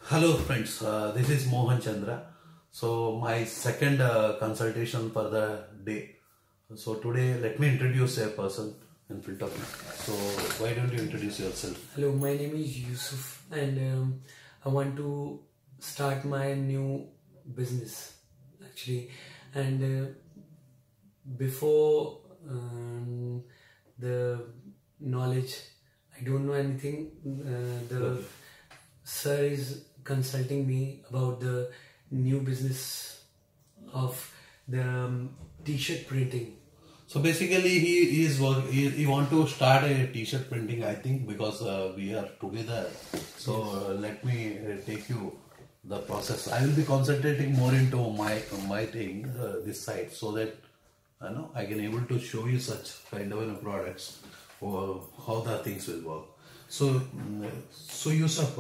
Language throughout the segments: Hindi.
Hello friends, this is Mohan Chandra. So my second consultation for the day. So today let me introduce a person in front of me. So why don't you introduce yourself? Hello, my name is Yusuf, and I want to start my new business actually. And before the knowledge, I don't know anything. The sir is consulting me about the new business of the t-shirt printing. So basically he want to start a t-shirt printing, I think, because we are together. So let me take you the process. I will be concentrating more into my thing, this side, so that I can able to show you such kind of products or how the things will work. So Yusuf,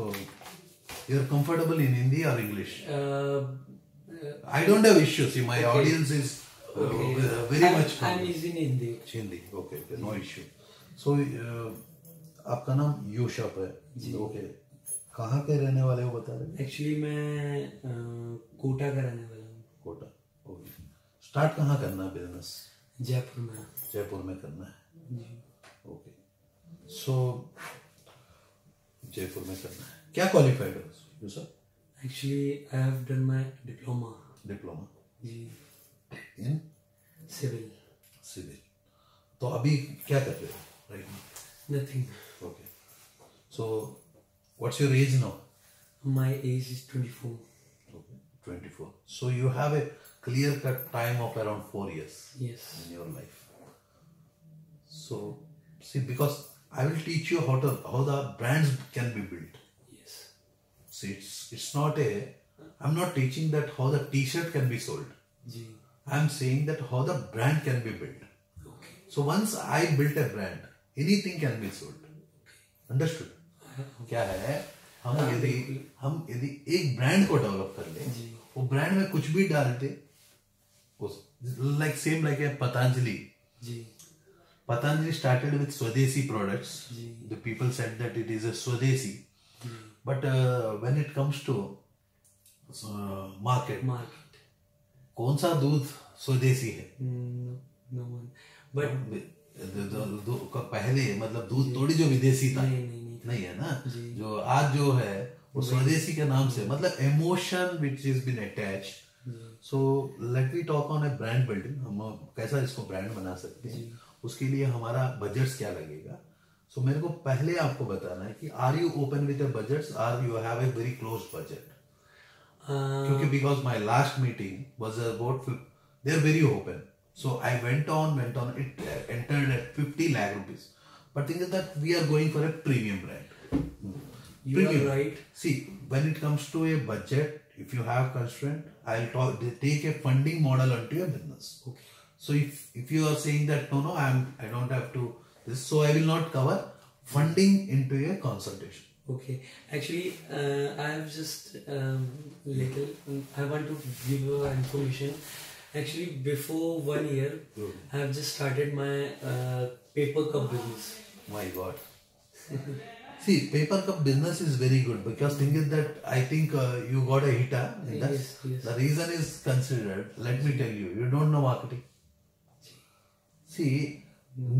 you're comfortable in Hindi or English? I don't have issues. See, my audience is very much. I'm using Hindi. Hindi, okay, no issue. So आपका नाम यूसुफ है, ओके, कहाँ के रहने वाले हो बता रहे? एक्चुअली मैं कोटा का रहने वाला हूँ. कोटा, ओके. स्टार्ट कहाँ करना है बिजनेस? जयपुर में. जयपुर में करना है, जी. ओके. सो जयपुर में करना है. क्या क्वालिफाइड हो Yusuf? Actually I have done my diploma. Diploma जी. In civil. सिविल. तो अभी क्या कर रहे हो right now? Nothing. Okay. So what's your age now? My age is 24. Okay, 24. So you have a clear-cut time of around 4 years Yes. in your life. So see, because I will teach you how the brands can be built. Yes. See, it's not a. I'm not teaching that how the T-shirt can be sold. जी. I'm saying that how the brand can be built. Okay. So once I built a brand, anything can be sold. Understood? क्या है, हम यदि एक ब्रांड को डेवलप कर ले, वो ब्रांड में कुछ भी डालते, like a Patanjali. Ji. Patanjali started with Swadeshi products. The people said that it is a Swadeshi. But when it comes to market, कौन सा दूध स्वदेशी है? No one. But पहले मतलब दूध थोड़ी जो विदेशी था, नहीं है ना, जो आज जो है वो स्वदेशी के नाम से, मतलब emotion which is been attached. So let we talk on a brand building. हम कैसा इसको ब्रांड बना सकते हैं, उसके लिए हमारा बजट्स क्या लगेगा. सो मेरे को पहले आपको बताना है कि are you open with budgets, are you have a very close budget. क्योंकि because my last meeting was about, they are very open. So I went on, it entered at 50 lakh rupees. But thing is that we are going for a premium brand. You are right. See, when it comes to a budget, if you have constraint, they take a funding model onto your business. Okay. So if you are saying that no, I don't have to this, so I will not cover funding into a consultation. Okay. Actually, I have just I want to give you information. Actually, before 1 year, I have just started my paper cup business. My God. See, paper cup business is very good because thing is that I think you got a hit in that. Yes. The reason is considered. Let me tell you, you don't know marketing. See,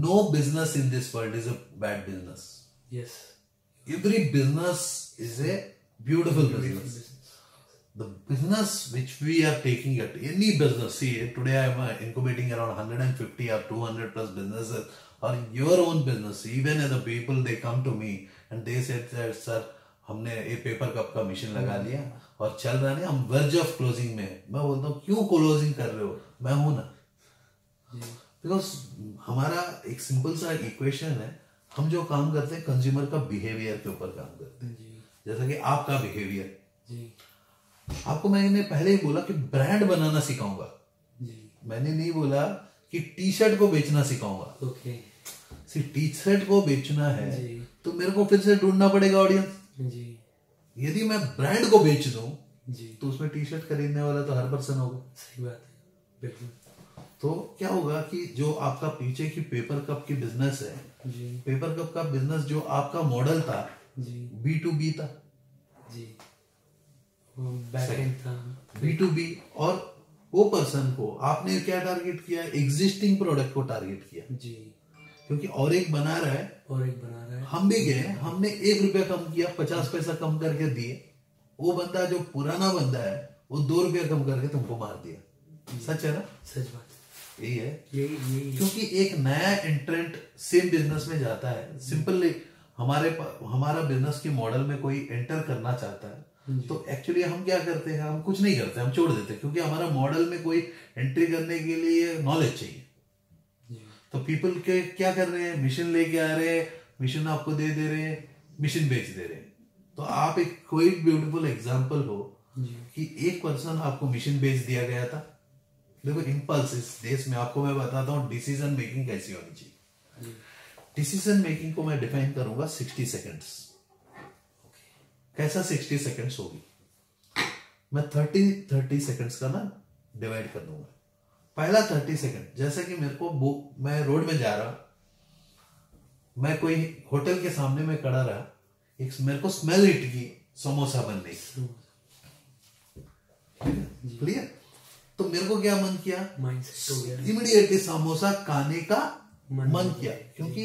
no business in this world is a bad business. Yes. Every business is a beautiful business. The business which we are taking at any business, see, today I am incubating around 150 or 200 plus businesses, or your own business. Even as the people, they come to me and they said that sir, हमने ये पेपर कप का मिशन लगा लिया और चल रहा है, हम वर्ज ऑफ क्लोजिंग में. मैं बोलता हूँ क्यों क्लोजिंग कर रहे हो, मैं हूं ना. बिकॉज हमारा एक सिंपल सा इक्वेशन है, हम जो काम करते हैं कंज्यूमर का बिहेवियर के ऊपर काम करते हैं. जैसा कि आपका बिहेवियर, आपको मैंने पहले ही बोला कि ब्रांड बनाना सिखाऊंगा. मैंने नहीं बोला कि टी शर्ट को बेचना सिखाऊंगा. ओके. टी शर्ट को बेचना है तो मेरे को फिर से ढूंढना पड़ेगा ऑडियंस. यदि मैं ब्रांड को बेच दूं तो उसमें टी शर्ट खरीदने वाला तो हर पर्सन होगा. सही बात है, बिल्कुल. तो क्या होगा कि जो आपका पीछे की पेपर कप की बिजनेस है, पेपर कप का बिजनेस जो आपका मॉडल था, B2B था. बैक एंड था B2B। और वो पर्सन को आपने क्या टारगेट किया, एग्जिस्टिंग प्रोडक्ट को टारगेट किया जी, क्योंकि और एक बना रहा है और एक बना रहा है। हम भी गए, हमने 1 रुपया कम किया, 50 पैसा कम करके दिए। वो बंदा जो पुराना बंदा है वो 2 रुपया कम करके तुमको मार दिया। सच है ना? सच बात, यही है। यही क्योंकि एक नया एंट्रेंट सेम बिजनेस में जाता है, सिंपली हमारा बिजनेस के मॉडल में कोई एंटर करना चाहता है तो एक्चुअली हम क्या करते हैं, हम कुछ नहीं करते, हम छोड़ देते हैं क्योंकि हमारा मॉडल में कोई एंट्री करने के लिए नॉलेज चाहिए। तो पीपल के क्या कर रहे हैं, मिशन लेके आ रहे हैं, मिशन आपको दे दे रहे हैं, मिशन बेच दे रहे हैं। तो आप एक कोई ब्यूटीफुल एग्जांपल हो कि एक पर्सन आपको मिशन बेच दिया गया था। देखो इंपल्स इस देश में आपको मैं बताता हूँ डिसीजन मेकिंग कैसी होनी चाहिए। डिसीजन मेकिंग को मैं डिफाइन करूंगा 60 सेकेंड्स। कैसा 60 सेकेंड्स होगी, मैं 30 सेकेंड्स का ना डिवाइड कर दूंगा। पहला 30 सेकेंड, जैसे कि मेरे को मैं रोड में जा रहा, मैं कोई होटल के सामने में खड़ा रहा, एक मेरे को स्मेल हिट की समोसा बनने की, क्लियर? तो मेरे को क्या मन किया, इमीडिएटली समोसा खाने का मन किया क्योंकि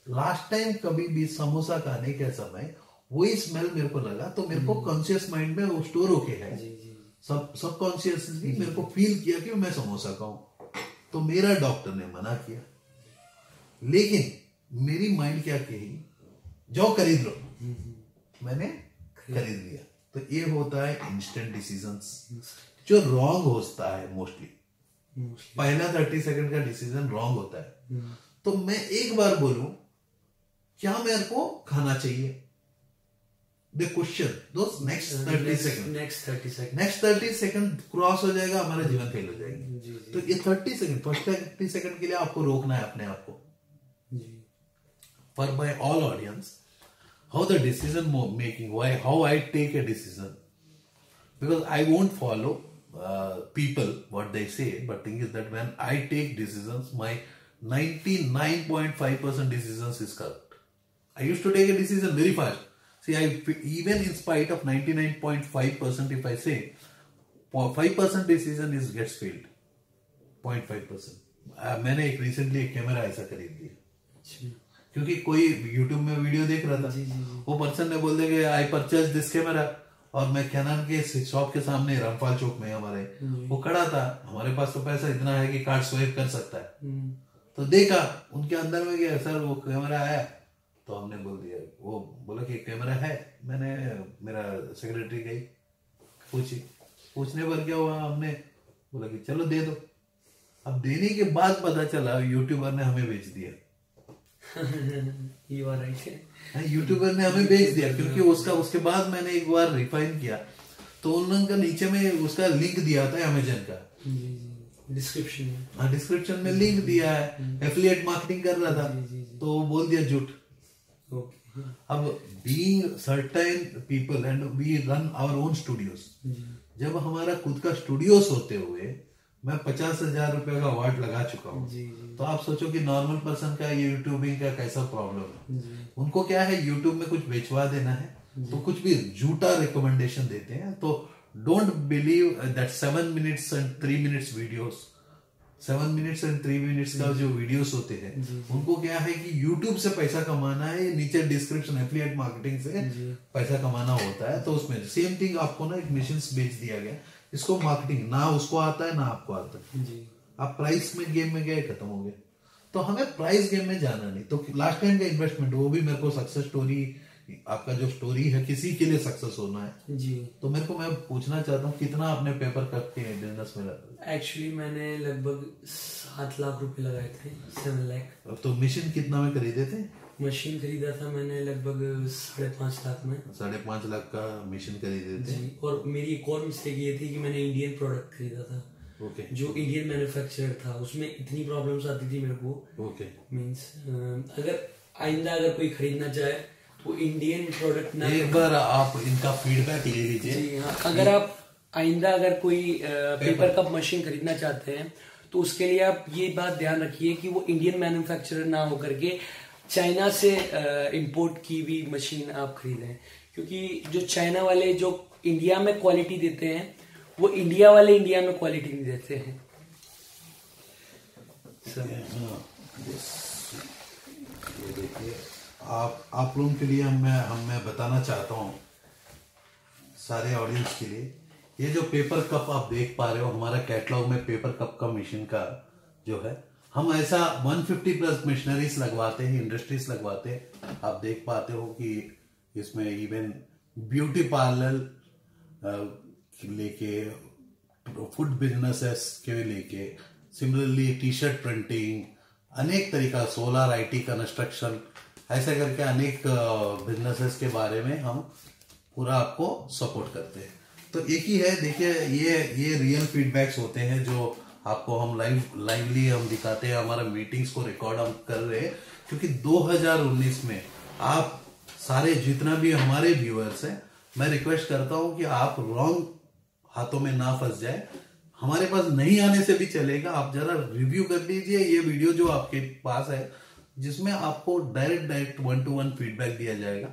लास्ट टाइम कभी भी समोसा खाने के समय वही स्मेल मेरे को लगा तो मेरे को कॉन्शियस माइंड में वो स्टोर होके है, सब कॉन्शियसली मेरे को फील किया कि मैं समोसा खाऊं। तो मेरा डॉक्टर ने मना किया, लेकिन मेरी माइंड क्या कही, जाओ खरीद लो, मैंने खरीद लिया। तो ये होता है इंस्टेंट डिसीजंस जो रॉन्ग होता है मोस्टली। पहला 30 सेकंड का डिसीजन रॉन्ग होता है। तो मैं एक बार बोलूं क्या मेरे को खाना चाहिए, द क्वेश्चन दोस्त नेक्स्ट 30 सेकंड क्रॉस हो जाएगा, हमारा जीवन फेल हो जाएगा। तो ये 30 सेकंड, फर्स्ट 30 सेकंड के लिए आपको रोकना है अपने आप को। For my all audience, how the decision making, how I take a decision, because I won't follow people what they say, but thing is that when I take decisions, my 99.5% decisions is correct. I used to take a decision very fast. See, even in spite of 99.5%, if I say 5% decision is gets failed, 0.5%. मैंने एक रिसेंटली एक कैमरा ऐसा खरीद लिया क्योंकि कोई YouTube में वीडियो देख रहा था, वो पर्सन ने बोल दिया आई परचेज दिस कैमरा, और मैं कैनन के शॉप के सामने रामपाल चौक में हमारे वो खड़ा था। हमारे पास तो पैसा इतना है कि कार्ड स्वाइप कर सकता है। तो देखा उनके अंदर में गया, सर वो कैमरा आया, तो हमने बोल दिया, वो बोला कि कैमरा है। मैंने मेरा सेक्रेटरी गई पूछने पर क्या हुआ, हमने बोला कि चलो दे दो। अब देने के बाद पता चला यूट्यूबर ने हमें बेच दिया। यूट्यूबर ने हमें बेच दिया क्योंकि उसके बाद मैंने एक बार रिफाइन किया तो उन्होंने नीचे में उसका लिंक दिया था अमेजन का डिस्क्रिप्शन में। हाँ, डिस्क्रिप्शन में लिंक दिया है, एफिलिएट मार्केटिंग कर रहा था तो बोल दिया झूठ। अब being certain people and we run our own studios, जब हमारा खुद का स्टूडियोज होते हुए मैं 50,000 रुपए का अवार्ड लगा चुका हूँ, तो आप सोचो कि नॉर्मल पर्सन का ये यूट्यूबिंग का कैसा प्रॉब्लम है। उनको क्या है, यूट्यूब में कुछ बेचवा देना है तो कुछ भी झूठा रिकमेंडेशन देते हैं। तो don't believe that 7 minutes and 3 minutes videos, 7 minutes and 3 minutes का जो वीडियोस होते हैं उनको क्या है कि यूट्यूब से पैसा कमाना है, नीचे डिस्क्रिप्शन एफिलिएट मार्केटिंग से पैसा कमाना होता है। तो उसमें सेम थिंग आपको ना एक मशीन बेच दिया गया, इसको मार्केटिंग ना उसको आता है ना आपको आता है। आप प्राइस में गेम में गए, खत्म हो गए। तो हमें प्राइस गेम में जाना नहीं। तो लास्ट टाइम का इन्वेस्टमेंट वो भी मेरे को सक्सेस स्टोरी, आपका जो स्टोरी है किसी के लिए सक्सेस होना है जी। तो मेरे को मैं पूछना चाहता हूँ कितना आपने पेपर कट के बिजनेस में लगा? एक्चुअली मैंने लगभग 7 लाख रुपए लगाए थे, 7 लाख। तो मशीन कितना में खरीदे थे? मशीन खरीदा था मैंने लगभग 5.5 लाख में। 5.5 लाख का मशीन खरीदे थे जी। और मेरी एक और मिस्टेक ये थी कि मैंने इंडियन प्रोडक्ट खरीदा था। जो इंडियन मैन्युफैक्चरर था उसमें इतनी प्रॉब्लम्स आती थी मेरे को। मींस अगर आइंदा अगर कोई खरीदना चाहे तो इंडियन प्रोडक्ट ना, एक बार आप इनका फीडबैक ले लीजिए जी। हाँ, अगर आप आइंदा अगर कोई पेपर कप मशीन खरीदना चाहते हैं तो उसके लिए आप ये बात ध्यान रखिए कि वो इंडियन मैन्युफैक्चरर ना होकर के चाइना से इंपोर्ट की हुई मशीन आप खरीदें, क्योंकि जो चाइना वाले जो इंडिया में क्वालिटी देते हैं वो इंडिया वाले इंडिया में क्वालिटी नहीं देते हैं। ये देखिए, आप लोगों के लिए मैं बताना चाहता हूँ सारे ऑडियंस के लिए, ये जो पेपर कप आप देख पा रहे हो हमारा कैटलॉग में पेपर कप का मशीन का जो है, हम ऐसा 150 प्लस मशीनरीज लगवाते हैं, इंडस्ट्रीज लगवाते हैं। आप देख पाते हो कि इसमें इवन ब्यूटी पार्लर लेके फूड बिजनेसेस के लेके सिमिलरली टी शर्ट प्रिंटिंग, अनेक तरीका सोलर आईटी कंस्ट्रक्शन, ऐसे करके अनेक बिजनेसेस के बारे में हम पूरा आपको सपोर्ट करते हैं। तो एक ही है, देखिए ये रियल फीडबैक्स होते हैं जो आपको हम लाइवली हम दिखाते हैं, हमारा मीटिंग्स को रिकॉर्ड हम कर रहे हैं, क्योंकि 2019 में आप सारे जितना भी हमारे व्यूअर्स हैं, मैं रिक्वेस्ट करता हूं कि आप रॉन्ग हाथों में ना फंस जाए। हमारे पास नहीं आने से भी चलेगा, आप जरा रिव्यू कर लीजिए ये वीडियो जो आपके पास है, जिसमें आपको डायरेक्ट 1-to-1 फीडबैक दिया जाएगा।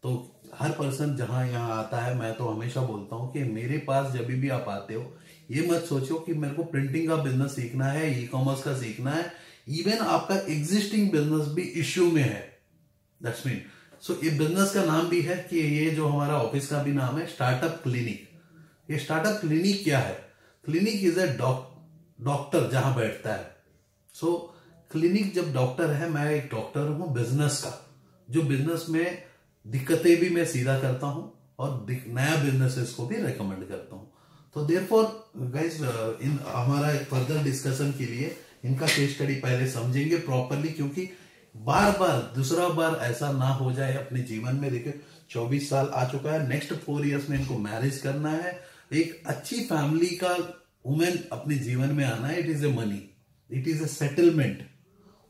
तो हर पर्सन जहां यहाँ आता है, मैं तो हमेशा बोलता हूं कि मेरे पास जब भी आप आते हो ये मत सोचो कि मेरे को प्रिंटिंग का बिजनेस सीखना है, ई कॉमर्स का सीखना है। इवन आपका एग्जिस्टिंग बिजनेस भी इश्यू में है, दैट्स मीन सो ये बिजनेस का नाम भी है कि ये जो हमारा ऑफिस का भी नाम है स्टार्टअप क्लिनिक। ये स्टार्टअप क्लिनिक क्या है? क्लिनिक इज ए डॉक्टर जहां बैठता है। सो क्लिनिक जब डॉक्टर है, मैं एक डॉक्टर हूं बिजनेस का, जो बिजनेस में दिक्कतें भी मैं सीधा करता हूं और नया बिजनेसेस को भी रेकमेंड करता हूं। तो देयरफॉर गाइस, इन हमारा फर्दर डिस्कशन के लिए इनका केस स्टडी पहले समझेंगे प्रॉपरली, क्योंकि बार बार दूसरा बार ऐसा ना हो जाए अपने जीवन में। देखिए 24 साल आ चुका है, नेक्स्ट 4 इयर्स में इनको मैरिज करना है, एक अच्छी फैमिली का वुमेन अपने जीवन में आना है। It is a money, it is a settlement.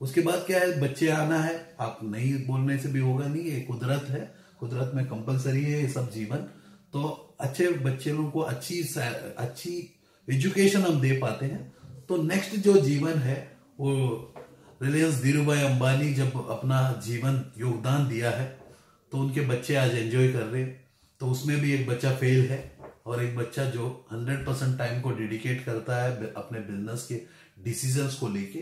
उसके बाद क्या है, बच्चे आना है। आप नहीं बोलने से भी होगा नहीं, ये कुदरत है, कुदरत में कंपलसरी है ये सब जीवन। तो अच्छे बच्चे लोगों को अच्छी एजुकेशन हम दे पाते हैं, तो नेक्स्ट जो जीवन है वो रिलायंस धीरूभाई अंबानी जब अपना जीवन योगदान दिया है, तो उनके बच्चे आज एंजॉय कर रहे हैं। तो उसमें भी एक बच्चा फेल है और एक बच्चा जो 100% टाइम को डेडिकेट करता है अपने बिजनेस के डिसीजंस को लेके,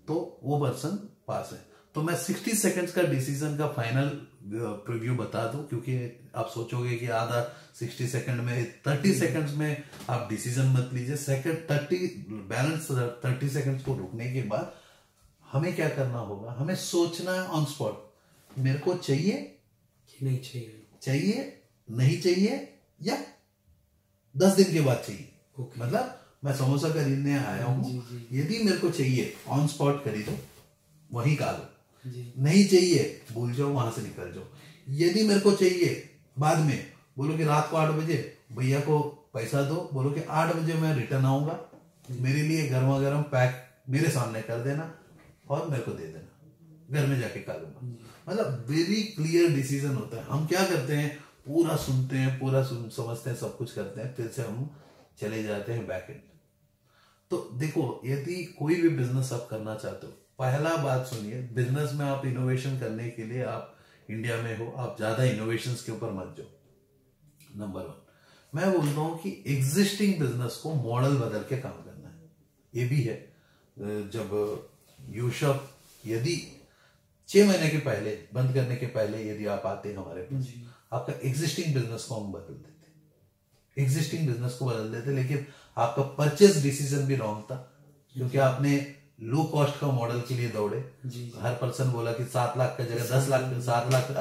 तो वो पर्सन पास है। तो मैं 60 सेकंड्स का डिसीजन का फाइनल प्रीव्यू बता दूं, क्योंकि आप सोचोगे कि आधा 60 सेकंड में 30 सेकंड्स में आप डिसीजन मत लीजिए। सेकंड 30 बैलेंस 30 सेकंड्स को रुकने के बाद हमें क्या करना होगा, हमें सोचना है ऑन स्पॉट, मेरे को चाहिए कि नहीं चाहिए, चाहिए नहीं चाहिए, या 10 दिन के बाद चाहिए। मतलब मैं समोसा खरीदने आया हूँ, यदि मेरे को चाहिए ऑन स्पॉट खरीदो, वहीं खा लो, नहीं चाहिए भूल जाओ, वहां से निकल जाओ। यदि मेरे को चाहिए बाद में, बोलो कि रात को 8 बजे भैया को पैसा दो, बोलो कि 8 बजे मैं रिटर्न आऊंगा, मेरे लिए गर्मा गर्म पैक मेरे सामने कर देना और मेरे को दे देना, घर में जाके खा लूंगा। मतलब वेरी क्लियर डिसीजन होता है। हम क्या करते हैं, पूरा सुनते हैं, पूरा समझते हैं, सब कुछ करते हैं, फिर से हम चले जाते हैं बैक एंड। तो देखो, यदि कोई भी बिजनेस आप करना चाहते हो, पहला बात सुनिए, बिजनेस में आप इनोवेशन करने के लिए आप इंडिया में हो, आप ज्यादा इनोवेशंस के ऊपर मत जाओ। नंबर 1 मैं बोलता हूं कि एग्जिस्टिंग बिजनेस को मॉडल बदल के काम करना है। ये भी है, जब यूशफ यदि 6 महीने के पहले बंद करने के पहले यदि आप आते हमारे पास, आपका एग्जिस्टिंग बिजनेस को हम बदल देते, एग्जिस्टिंग बिजनेस को बदल देते, लेकिन आपका परचेज डिसीजन भी रॉन्ग था, क्योंकि आपने लो कॉस्ट का मॉडल के लिए दौड़े। हर पर्सन बोला कि 7 लाख का जगह 10 लाख,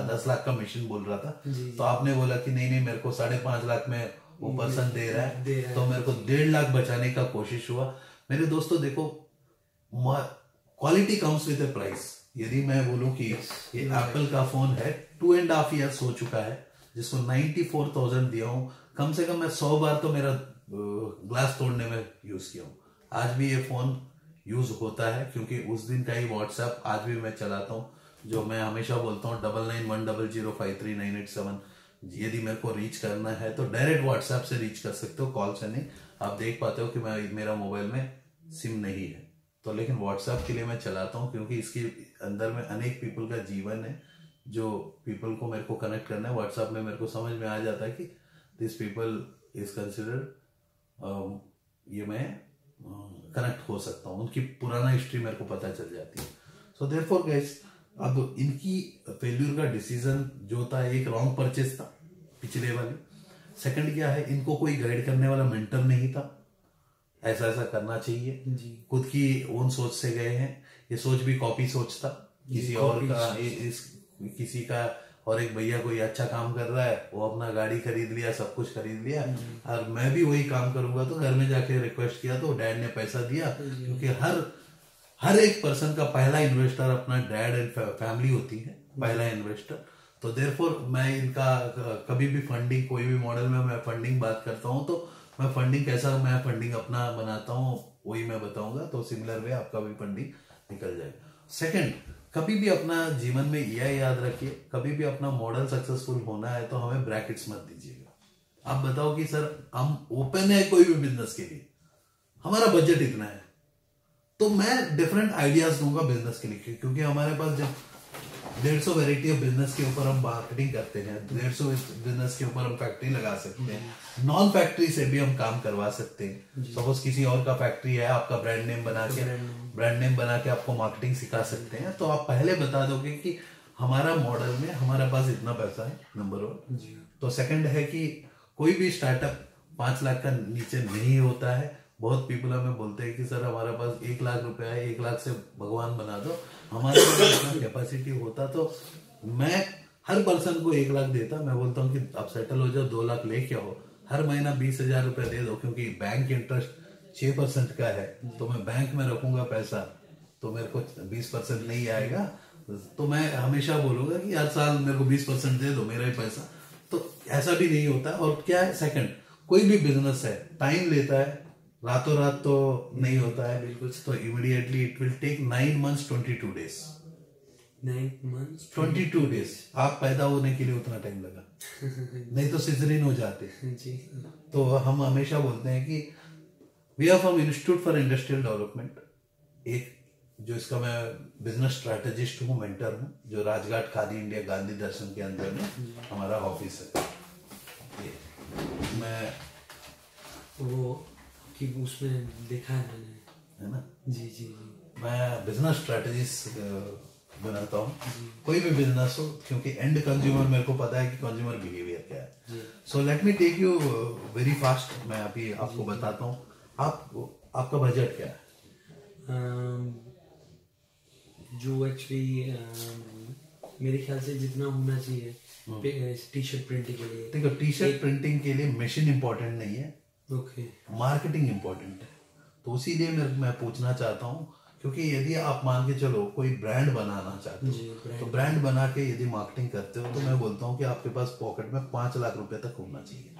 10 लाख का मशीन बोल रहा था, तो आपने बोला कि नहीं मेरे को 5.5 लाख में वो पर्सन दे रहा है, तो मेरे को 1.5 लाख बचाने का कोशिश हुआ। मेरे दोस्तों देखो, quality comes with A price. यदि मैं बोलूं कि ये एप्पल का फोन है, 2.5 ईयर्स हो चुका है, जिसको 94,000 दिया हूं, कम से कम मैं 100 बार तो मेरा ग्लास तोड़ने में यूज किया हूं। आज भी ये फोन यूज होता है, क्योंकि उस दिन का ही व्हाट्सएप आज भी मैं चलाता हूं, जो मैं हमेशा बोलता हूं 9910053987। यदि मेरे को रीच करना है तो डायरेक्ट व्हाट्सएप से रीच कर सकते हो, कॉल से नहीं। आप देख पाते हो कि मेरा मोबाइल में सिम नहीं है, तो लेकिन व्हाट्सएप के लिए मैं चलाता हूं, क्योंकि इसके अंदर में अनेक पीपल का जीवन है जो पीपल को मेरे को कनेक्ट करना है व्हाट्सएप में, मेरे को समझ में आ जाता है कि दिस पीपल इज कंसिडर्ड, ये मैं कनेक्ट हो सकता हूँ, उनकी पुराना हिस्ट्री मेरे को पता चल जाती है। सो देयरफॉर गाइस, अब इनकी फेल्यूर का डिसीजन जो था, एक रॉन्ग परचेज था पिछले वाले। सेकंड क्या है, इनको कोई गाइड करने वाला मेंटर नहीं था, ऐसा ऐसा करना चाहिए जी। खुद की ओन सोच से गए हैं। ये सोच भी कॉपी सोच था किसी और का, किसी का, और एक भैया कोई अच्छा काम कर रहा है, वो अपना गाड़ी खरीद लिया, सब कुछ खरीद लिया, और मैं भी वही काम करूंगा। तो घर में जाके रिक्वेस्ट किया तो डैड ने पैसा दिया, क्योंकि हर एक पर्सन का पहला इन्वेस्टर अपना डैड एंड फैमिली होती है, पहला इन्वेस्टर। तो देयरफॉर मैं इनका कभी भी फंडिंग, कोई भी मॉडल में मैं फंडिंग बात करता हूँ तो मैं फंडिंग कैसा, मैं फंडिंग अपना बनाता हूँ वही मैं बताऊंगा, तो सिमिलर वे आपका भी फंडिंग निकल जाएगा। सेकंड, कभी भी अपना जीवन में यह याद रखिए, कभी भी अपना मॉडल सक्सेसफुल होना है तो हमें ब्रैकेट्स मत दीजिएगा। आप बताओ कि सर हम ओपन है कोई भी बिजनेस के लिए, हमारा बजट इतना है, तो मैं डिफरेंट आइडियाज दूंगा बिजनेस के लिए, क्योंकि हमारे पास जब 150 वेराइटी ऑफ बिजनेस के ऊपर हम मार्केटिंग करते हैं, 150 बिजनेस के ऊपर हम फैक्ट्री लगा सकते हैं, नॉन फैक्ट्री से भी हम काम करवा सकते हैं। सपोज किसी और का फैक्ट्री है, आपका ब्रांड नेम बना के आपको मार्केटिंग सिखा सकते हैं, तो आप पहले बता दोगे कि हमारा मॉडल में हमारे पास इतना पैसा है, नंबर 1। तो सेकंड है कि कोई भी स्टार्टअप 5 लाख का नीचे नहीं होता है। बहुत पीपल हमें बोलते हैं कि सर हमारे पास 1 लाख रुपया है, 1 लाख से भगवान बना दो। हमारे पास इतना कैपेसिटी होता तो मैं हर पर्सन को 1 लाख देता। मैं बोलता हूँ कि आप सेटल हो जाओ, 2 लाख लेके आओ, हर महीना 20,000 रुपया दे दो, क्योंकि बैंक इंटरेस्ट 6% का है, तो मैं बैंक में रखूंगा पैसा तो मेरे को 20% नहीं आएगा। तो मैं हमेशा बोलूंगा कि हर साल मेरे को 20% दे दो मेरा ही पैसा, तो ऐसा भी नहीं होता। और क्या है, सेकंड, कोई भी बिजनेस है टाइम लेता है, रातों रात तो नहीं होता है बिल्कुल। तो immediately it will take 9 months 22 days। 9 months 22 days आप पैदा होने के लिए उतना टाइम लगा, नहीं तो सिजरीन हो जाते जी। तो हम हमेशा बोलते हैं कि we are from institute for industrial development, एक जो इसका मैं बिजनेस स्ट्रैटेजिस्ट हूँ, मेंटर हूँ, जो राजघाट खादी इंडिया गांधी दर्शन के अंदर में हमारा ऑफिस है। मैं वो कि उसमें देखा है मैंने, है ना, जी जी जी। मैं बिजनेस स्ट्रैटेजिस्ट बनाता हूँ, कोई भी बिजनेस हो, क्योंकि एंड कंज्यूमर मेरे को पता है कि कंज्यूमर बिहेवियर क्या है। So let me take you very fast, मैं अभी आपको बताता हूँ। आपका बजट क्या है? जो एक्चुअली मेरे ख्याल से जितना होना चाहिए टी शर्ट प्रिंटिंग के लिए। देखो, टी शर्ट प्रिंटिंग के लिए मशीन इंपॉर्टेंट नहीं है, ओके, मार्केटिंग इंपॉर्टेंट है। तो इसीलिए मैं पूछना चाहता हूँ, क्योंकि यदि आप मान के चलो कोई ब्रांड बनाना चाहते हो, तो ब्रांड बना के यदि मार्केटिंग करते हो, तो मैं बोलता हूँ कि आपके पास पॉकेट में 5 लाख रुपए तक होना चाहिए।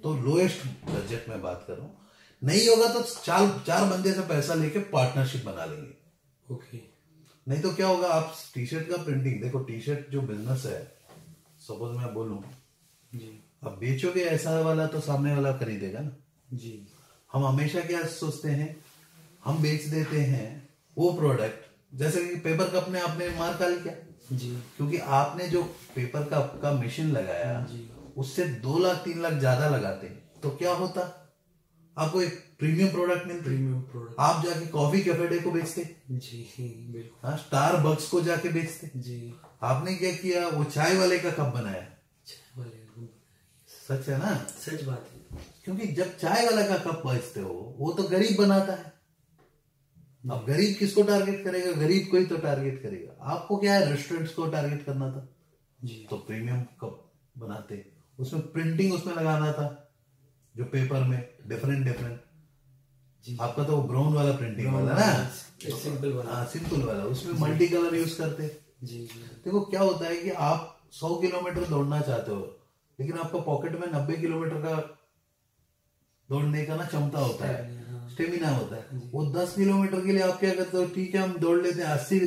तो लोएस्ट बजट में बात कर रहा हूँ, नहीं होगा तो चार बंदे से पैसा लेके पार्टनरशिप बना लेंगे। ओके। नहीं तो क्या होगा, आप टी शर्ट का प्रिंटिंग देखो, टी शर्ट जो बिजनेस है, सपोज मैं बोलूं जी, अब बेचोगे ऐसा वाला तो सामने वाला खरीदेगा ना जी। हम हमेशा क्या सोचते हैं, हम बेच देते हैं वो प्रोडक्ट, जैसे कि पेपर कप में आपने मार डाली क्या जी, क्योंकि आपने जो पेपर कप का मशीन लगाया जी, उससे 2 लाख 3 लाख ज्यादा लगाते, तो क्या होता, आपको एक प्रीमियम प्रोडक्ट मिलता, प्रीमियम प्रोडक्ट। आप जाके कॉफी कैफे डे को बेचते, जी बिल्कुल, हाँ, स्टारबक्स को जाके बेचते। जी। आपने क्या किया, वो चाय वाले का कप बनाया। चाय वाले का, सच है ना, सच बात है। क्योंकि जब चाय वाला का कप बेचते हो वो तो गरीब बनाता है। अब गरीब किसको टारगेट करेगा, गरीब को ही तो टारगेट करेगा। आपको क्या है, रेस्टोरेंट्स को टारगेट करना था जी, तो प्रीमियम कप बनाते, उसमें प्रिंटिंग उसमें लगाना था, जो पेपर में डिफरेंट आपका तो ब्राउन वाला प्रिंटिंग वाला ना, सिंपल वाला, हाँ सिंपल वाला, उसमें मल्टी कलर यूज करते। जी जी। देखो क्या होता है कि आप 100 किलोमीटर दौड़ना चाहते हो, लेकिन आपका पॉकेट में 90 किलोमीटर का दौड़ने का ना क्षमता होता है, स्टेमिना होता है। वो 10 किलोमीटर के लिए आप क्या करते हो, ठीक है हम दौड़ लेते हैं 80,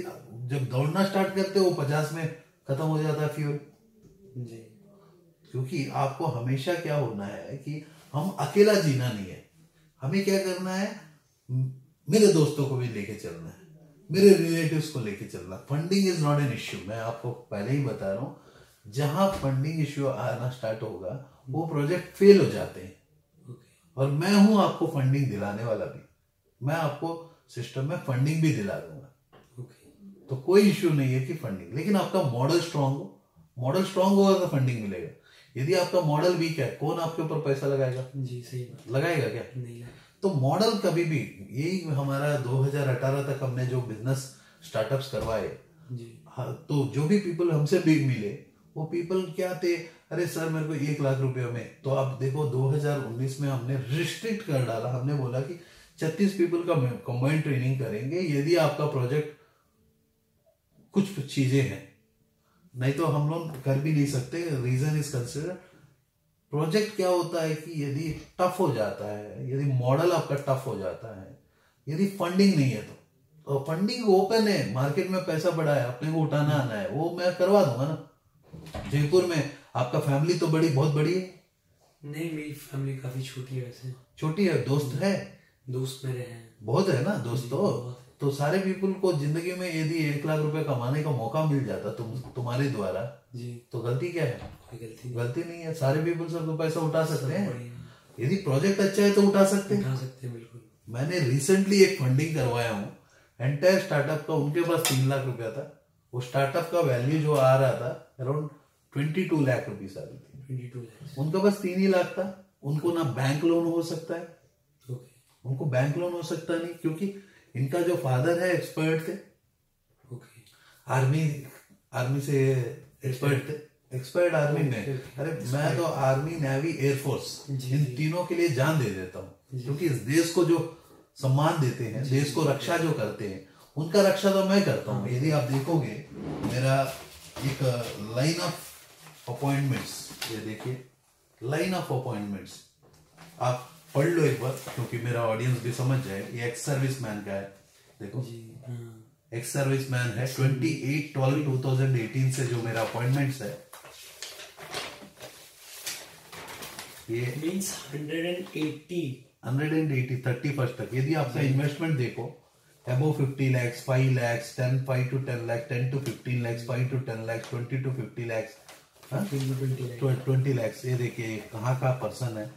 जब दौड़ना स्टार्ट करते हो 50 में खत्म हो जाता है फ्यूल जी। क्योंकि आपको हमेशा क्या होना है कि हम अकेला जीना नहीं है, हमें क्या करना है, मेरे दोस्तों को भी लेके चलना है, मेरे रिलेटिव्स को लेके चलना। Funding is not an issue, मैं आपको पहले ही बता रहा हूँ। जहां फंडिंग इश्यू आना स्टार्ट होगा वो प्रोजेक्ट फेल हो जाते हैं। और मैं हूं आपको फंडिंग दिलाने वाला भी, मैं आपको सिस्टम में फंडिंग भी दिला दूंगा। तो कोई इश्यू नहीं है कि फंडिंग, लेकिन आपका मॉडल स्ट्रांग हो। मॉडल स्ट्रांग होगा तो फंडिंग मिलेगा। यदि आपका मॉडल वीक है, कौन आपके ऊपर पैसा लगाएगा? जी सही बात। लगाएगा क्या? नहीं। तो मॉडल कभी भी, यही हमारा 2018 तक हमने जो बिजनेस स्टार्टअप्स करवाए जी, तो जो भी पीपल हमसे बिग मिले वो पीपल क्या थे, अरे सर मेरे को 1 लाख रुपए में। तो आप देखो 2019 में हमने रिस्ट्रिक्ट कर डाला, हमने बोला कि 36 पीपल का कंबाइंड ट्रेनिंग करेंगे यदि आपका प्रोजेक्ट कुछ चीजें हैं, नहीं तो हम लोग कर भी नहीं सकते। रीजन इज कंसिडर प्रोजेक्ट क्या होता है कि यदि टफ हो जाता है, यदि मॉडल आपका टफ हो जाता है, यदि फंडिंग नहीं है तो फंडिंग ओपन है, मार्केट में पैसा पड़ा है, अपने को उठाना आना है, वो मैं करवा दूंगा ना। जयपुर में आपका फैमिली तो बहुत बड़ी है। नहीं, मेरी फैमिली काफी छोटी है वैसे। छोटी है? दोस्त है? दोस्त मेरे हैं बहुत है ना दोस्त। तो सारे पीपल को जिंदगी में यदि 1 लाख रुपए कमाने का मौका मिल जाता तुम्हारे द्वारा जी, तो गलती क्या है? कोई गलती नहीं है। सारे पीपल सब तो पैसा उठा सकते हैं। यदि प्रोजेक्ट अच्छा है तो उठा सकते हैं। बिल्कुल। मैंने रिसेंटली एक फंडिंग करवाया हूँ एंटायर स्टार्टअप का। उनके पास 3 लाख रुपया था। वो स्टार्टअप का वैल्यू जो आ रहा था अराउंड 22 लाख रुपीज आ रही थी। 22 लाख। उनका बस 3 ही लाख था। उनको ना बैंक लोन हो सकता है, उनको बैंक लोन हो सकता नहीं, क्योंकि इनका जो फादर है एक्सपर्ट थे, आर्मी से एक्सपर्ट थे, एक्सपर्ट आर्मी में। अरे मैं तो आर्मी, नेवी, एयरफोर्स इन तीनों के लिए जान दे देता हूँ, क्योंकि इस देश को जो सम्मान देते हैं, देश को रक्षा जो करते हैं, उनका रक्षा तो मैं करता हूँ। यदि आप देखोगे मेरा एक लाइन ऑफ अपॉइंटमेंट्स, ये देखिए लाइन ऑफ अपॉइंटमेंट्स, आप पढ़ लो एक बार, क्योंकि मेरा ऑडियंस भी समझ जाए। ये एक्स सर्विस मैन का है, देखो एक्स सर्विस मैन है। 28/12/2018 से जो मेरा अपॉइंटमेंट्स है, ये मींस 180 31st तक। यदि आपका इन्वेस्टमेंट देखो above 50 lakhs, 5 lakhs, 5 to 10 lakh, 10 to 15 lakhs, 5 to 10 lakhs, 20 to 50 lakhs, 20 lakhs। ये देखिए कहाँ का पर्सन है,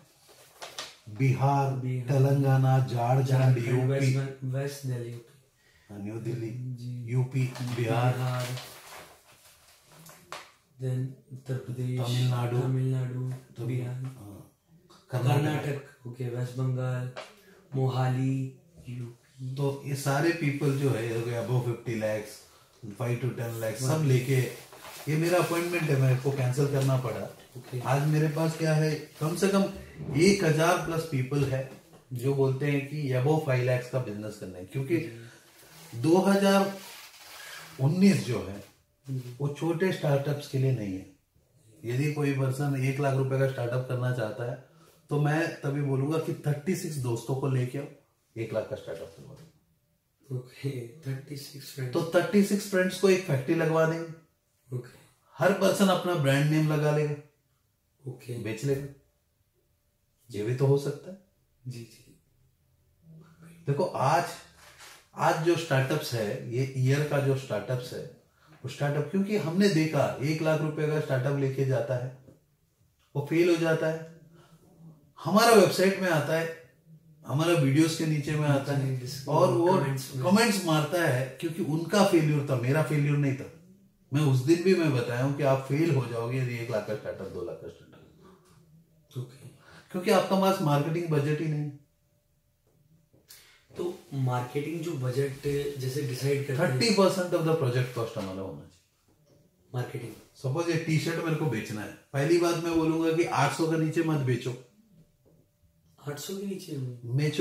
Bihar, Telangana, Jharkhand, UP, west Delhi, new Delhi, UP, Bihar, then Uttar Pradesh, Tamil Nadu, Bihar, Karnataka, okay, west Bengal, Mohali, UP. तो ये सारे पीपल जो है अबव 50 lakhs, 5 to 10 lakhs सब लेके, ये मेरा अपॉइंटमेंट है, मेरे को कैंसिल करना पड़ा। आज मेरे पास क्या है, कम से कम 1000 प्लस पीपल है जो बोलते हैं कि अबव 5 lakhs का बिजनेस करना है। क्योंकि 2019 जो है वो छोटे स्टार्टअप्स के लिए नहीं है। यदि कोई पर्सन 1 लाख रुपए का स्टार्टअप करना चाहता है तो मैं तभी बोलूंगा कि 36 दोस्तों को लेके आओ, 1 लाख का स्टार्टअप करवा दो। Okay, 36 friends. तो 36 फ्रेंड्स को एक फैक्ट्री लगवा देंगे। ओके, हर पर्सन अपना ब्रांड नेम लगा लेगा, ओके, बेच लेगा। ये भी तो हो सकता है। जी जी। देखो आज जो स्टार्टअप्स है, ये ईयर का जो स्टार्टअप्स है, वो स्टार्टअप, क्योंकि हमने देखा 1 लाख रुपए का स्टार्टअप लेके जाता है, वो फेल हो जाता है, हमारा वेबसाइट में आता है, हमारा वीडियोस के नीचे में आता है और वो कमेंट्स मारता है, क्योंकि उनका फेल्यूर था, मेरा फेल्यूर नहीं था। मैं उस दिन भी मैं बताया हूं कि आप फेल हो जाओगे यदि 1 लाख का स्टार्टअप, 2 लाख का स्टार्टअप, क्योंकि आपका पास मार्केटिंग बजट ही नहीं। तो मार्केटिंग जो बजट जैसे डिसाइड करते हैं, 30% ऑफ द प्रोजेक्ट कॉस्ट हमारा होना चाहिए मार्केटिंग। सपोज ये टी शर्ट मेरे को बेचना है, पहली बात मैं बोलूंगा कि 800 के नीचे मत बेचो। 800 के नीचे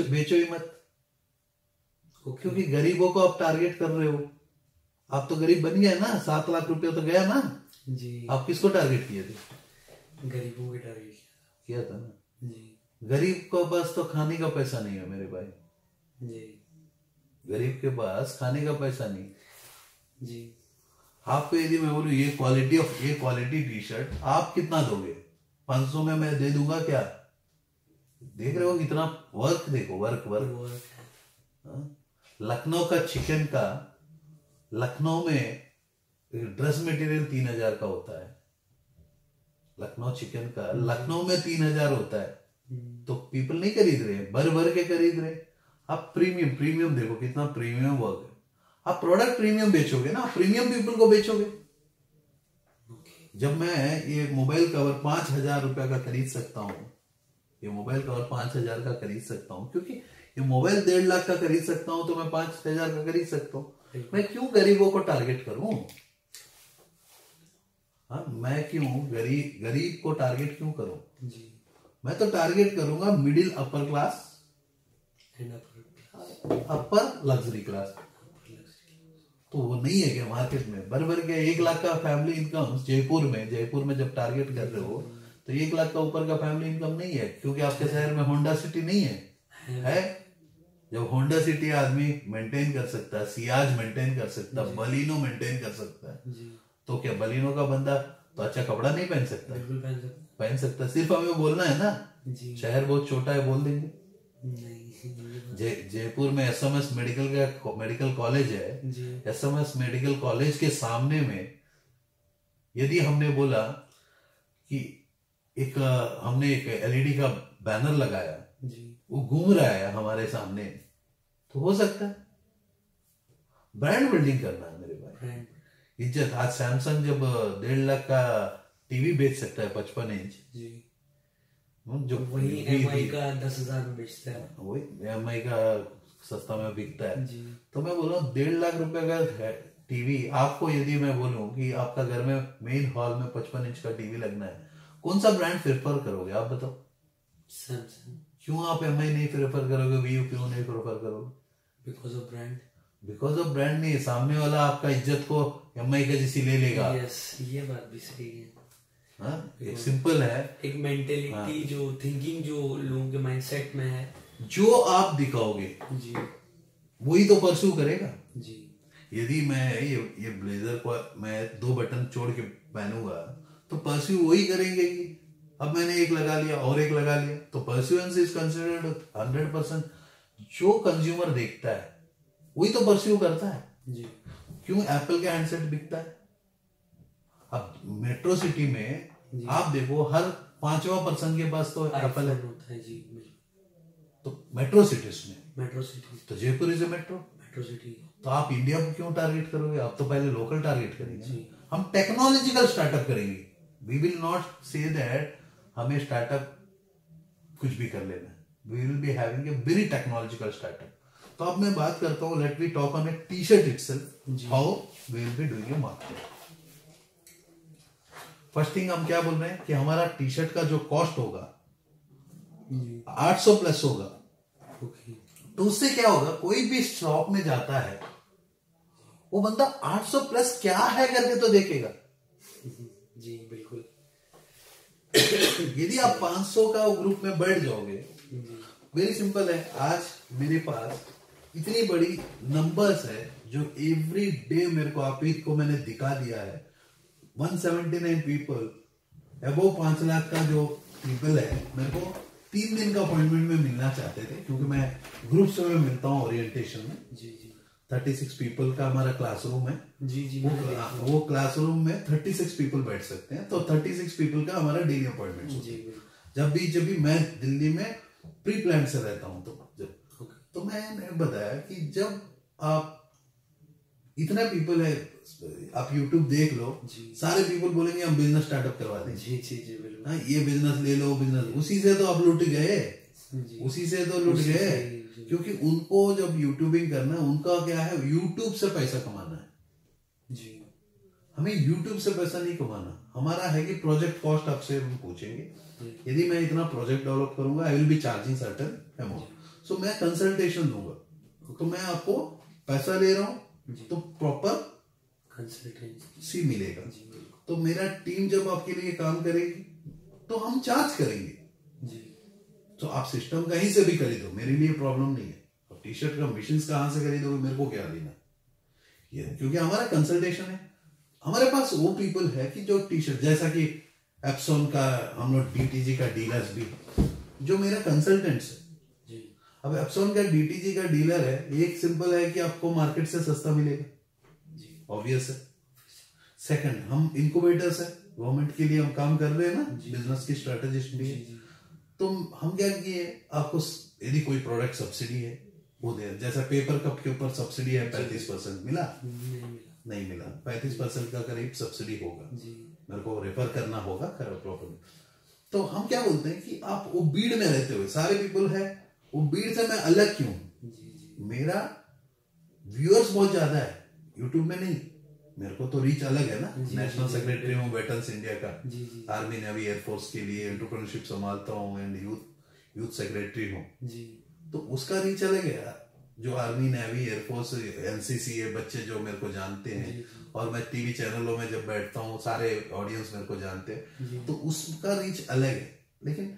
बेचो ही मत, क्योंकि गरीबों को आप टारगेट कर रहे हो। आप तो गरीब बन गए ना, 7 लाख रुपया तो गया ना जी। आप किसको टारगेट किए थे? गरीबों के टारगेट किया था ना जी। गरीब को पास तो खाने का पैसा नहीं है मेरे भाई जी। गरीब के पास खाने का पैसा नहीं जी। आपको यदि मैं बोलूं ये क्वालिटी टी शर्ट आप कितना दोगे? 500 में मैं दे दूंगा क्या? देख रहे हो कितना वर्क, देखो वर्क। लखनऊ का चिकन का लखनऊ में ड्रेस मटेरियल 3,000 का होता है, लखनऊ चिकन का लखनऊ में 3,000 होता है, तो पीपल नहीं खरीद रहे, भर भर के खरीद रहे। आप प्रीमियम देखो कितना प्रीमियम वर्क है। आप प्रोडक्ट प्रीमियम बेचोगे ना, प्रीमियम पीपल को बेचोगे। जब मैं ये मोबाइल कवर 5,000 रुपए का खरीद सकता हूँ, ये मोबाइल कवर 5,000 का खरीद सकता हूँ, क्योंकि ये मोबाइल 1.5 लाख का खरीद सकता हूँ, तो मैं 5,000 का खरीद सकता हूँ। मैं क्यों गरीबों को टारगेट करूं? हाँ, मैं क्यों गरीब को टारगेट क्यों करूं? जी। मैं तो टारगेट करूंगा मिडिल अपर क्लास, अपर लग्जरी क्लास। तो वो नहीं है क्या मार्केट में भर भर के 1 लाख का फैमिली इनकम जयपुर में जब टारगेट कर रहे हो, तो 1 लाख का ऊपर का फैमिली इनकम नहीं है, क्योंकि आपके शहर में होंडा सिटी नहीं है। जब होंडा सिटी आदमी मेंटेन कर सकता है, सियाज मेंटेन कर सकता है, बलिनो मेंटेन कर सकता है, तो क्या बलिनो का बंदा तो अच्छा कपड़ा नहीं पहन सकता? पहन सकता। सिर्फ हमें बोलना है ना, शहर बहुत छोटा है बोल देंगे। जयपुर में एसएमएस मेडिकल कॉलेज है। एसएमएस मेडिकल कॉलेज के सामने में यदि हमने बोला कि हमने एक एलईडी का बैनर लगाया, वो घूम रहा है हमारे सामने, तो हो सकता है। ब्रांड बिल्डिंग करना है मेरे भाई, इज्जत। आज सैमसंग जब 1.5 लाख का टीवी बेच सकता है 55 इंच, जो वही एमआई का 10,000 में बेचता है, वही एमआई का सस्ता में बिकता है। तो मैं बोल रहा हूँ 1.5 लाख रुपए का टीवी आपको, यदि मैं बोलूं कि आपका घर में मेन हॉल में 55 इंच का टीवी लगना है, कौन सा ब्रांड प्रेफर करोगे आप बताओ? सैमसंग। क्यों आप एमआई नहीं प्रेफर करोगे, वीयू क्यों नहीं प्रेफर करोगे? Because of brand. Because of brand नहीं, सामने वाला आपका इज्जत को एमआई का जैसी ले लेगा। यस, ये बात भी सही है। एक सिंपल है, एक मेंटेलिटी जो थिंकिंग जो लोगों के माइंडसेट में है, जो आप दिखाओगे जी वही तो परस्यू करेगा जी। यदि मैं ये ब्लेजर को मैं 2 बटन छोड़ के पहनूंगा, तो परस्यू वही करेंगे कि अब मैंने एक लगा लिया और एक लगा लिया, तो परस्यूएंस इज कंसिडर्ड 100%। जो कंज्यूमर देखता है वही तो परस्यू करता है जी। क्यों एप्पल का हैंडसेट बिकता है? अब मेट्रो सिटी में आप देखो हर 5वां पर्सन के पास तो एप्पल है जी। तो मेट्रो सिटीज में, तो Jaipur is a metro city. तो आप इंडिया को क्यों टारगेट करोगे? आप तो पहले लोकल टारगेट करेंगे। हम टेक्नोलॉजिकल स्टार्टअप करेंगे। We will not say that हमें स्टार्टअप कुछ भी कर लेना है। We will be having a very technological startup. तो अब मैं बात करता हूँ, let we talk on a T shirt itself, how we will be doing a marketing. First thing हम क्या बोल रहे हैं कि हमारा टी शर्ट का जो कॉस्ट होगा 800 प्लस होगा। तो उससे क्या होगा, कोई भी शॉप में जाता है वो बंदा 800 प्लस क्या है करके तो देखेगा जी। बिल्कुल। यदि आप 500 का ग्रुप में बैठ जाओगे, वेरी सिंपल है, आज मेरे पास इतनी बड़ी नंबर्स है जो एवरी डे मेरे को आप को मैंने दिखा दिया है। 179 पीपल अबो 5 लाख का जो पीपल है, मेरे को 3 दिन का अपॉइंटमेंट में मिलना चाहते थे, क्योंकि मैं ग्रुप्स में मिलता हूँ ओरिएंटेशन में जी। 36 पीपल का हमारा क्लासरूम है जी। वो क्लासरूम में 36 पीपल बैठ सकते हैं, तो 36 पीपल का हमारा डेली अपॉइंटमेंट जी। जब भी मैं दिल्ली में प्री प्लान से रहता हूँ, तो मैंने बताया कि जब आप इतना पीपल है, आप YouTube देख लो, सारे पीपल बोलेंगे हम बिजनेस स्टार्टअप करवा दें जी। बिल्कुल। ये बिजनेस ले लो, बिजनेस, उसी से तो आप लुट गए, क्योंकि उनको जब यूट्यूबिंग करना है, उनका क्या है, यूट्यूब से पैसा कमाना है जी। हमें यूट्यूब से पैसा नहीं कमाना, हमारा है कि प्रोजेक्ट कॉस्ट आपसे हम पूछेंगे। यदि मैं इतना प्रोजेक्ट डेवलप करूंगा, I will be charging certain amount, so मैं कंसल्टेशन दूंगा, तो मैं आपको पैसा ले रहा हूं, तो प्रॉपर कंसल्टेंसी मिलेगा। तो मेरा टीम जब आपके लिए काम करेगी तो हम चार्ज करेंगे जी। तो आप सिस्टम कहीं से भी खरीदो, मेरे लिए प्रॉब्लम नहीं है। अब टी शर्ट का मशीन कहां से खरीदोगे, मेरे को क्या लेना ये, क्योंकि हमारा कंसल्टेशन है। हमारे पास वो पीपल है कि जो टी शर्ट, जैसा कि एप्सॉन का हम लोग डीटीजी का डीलर्स भी, जो मेरा कंसल्टेंट्स है। अब एप्सॉन का डीटीजी का डीलर है, एक सिंपल है कि आपको मार्केट से सस्ता मिलेगा जी। ऑब्वियस है। सेकंड, हम इनक्यूबेटर्स है, गवर्नमेंट के लिए हम काम कर रहे हैं ना, बिजनेस की स्ट्रेटेजिस्ट भी है। तो हम क्या किए, आपको यदि कोई प्रोडक्ट सब्सिडी है वो दे, जैसा पेपर कप के ऊपर सब्सिडी है 35% मिला? नहीं मिला। 35% का करीब सब्सिडी होगा, मेरे को रेफर करना होगा प्रॉपर्ली। तो हम क्या बोलते हैं कि आप वो बीड़ में रहते हुए, सारे पीपल है, वो बीड़ से मैं अलग क्यों? मेरा व्यूअर्स बहुत ज्यादा है, यूट्यूब में नहीं, मेरे को तो रीच अलग है ना। नेशनल सेक्रेटरी हूँ वेटरन्स इंडिया का, आर्मी नेवी एयरफोर्स के लिए एंटरप्रेन्योरशिप संभालता हूँ एंड यूथ सेक्रेटरी हूँ, तो उसका रीच अलग है। जो आर्मी नेवी एयरफोर्स एनसीसी है, बच्चे जो मेरे को जानते हैं, और मैं टीवी चैनलों में जब बैठता हूँ सारे ऑडियंस मेरे को जानते हैं, तो उसका रीच अलग है। लेकिन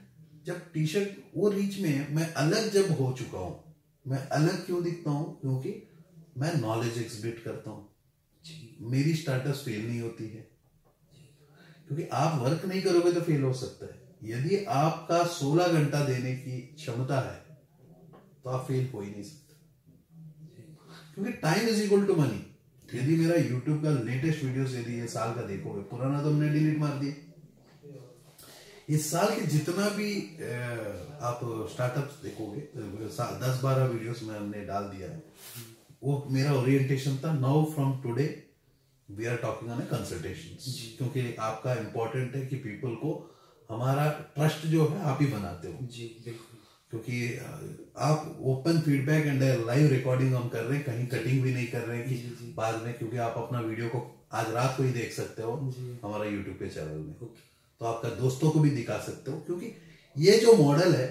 जब टी शर्ट वो रीच में है, मैं अलग जब हो चुका हूँ, मैं अलग क्यों दिखता हूँ? क्योंकि मैं नॉलेज एग्जिबिट करता हूँ, मेरी स्टार्टअप फेल नहीं होती है। क्योंकि आप वर्क नहीं करोगे तो फेल हो सकता है। यदि आपका 16 घंटा देने की क्षमता है तो आप फेल हो ही नहीं सकते, क्योंकि time is equal to money. यदि मेरा यूट्यूब का लेटेस्ट वीडियोस यदि ये साल का देखोगे, पुराना तो हमने डिलीट मार दिया, इस साल के जितना भी आप स्टार्टअप्स देखोगे, 10-12 वीडियोस में हमने डाल दिया है, वो मेरा ओरिएंटेशन था। Now from today we are talking on consultations, क्योंकि आपका इंपॉर्टेंट है कि पीपल को हमारा ट्रस्ट जो है आप ही बनाते हो जी, बिल्कुल। क्योंकि आप open feedback and live recording हम कर रहे हैं, कहीं कटिंग भी नहीं कर रहे हैं कि बाद में, क्योंकि आप अपना वीडियो को आज रात को ही देख सकते हो हमारा यूट्यूब के चैनल में, तो आपका दोस्तों को भी दिखा सकते हो। क्योंकि ये जो मॉडल है,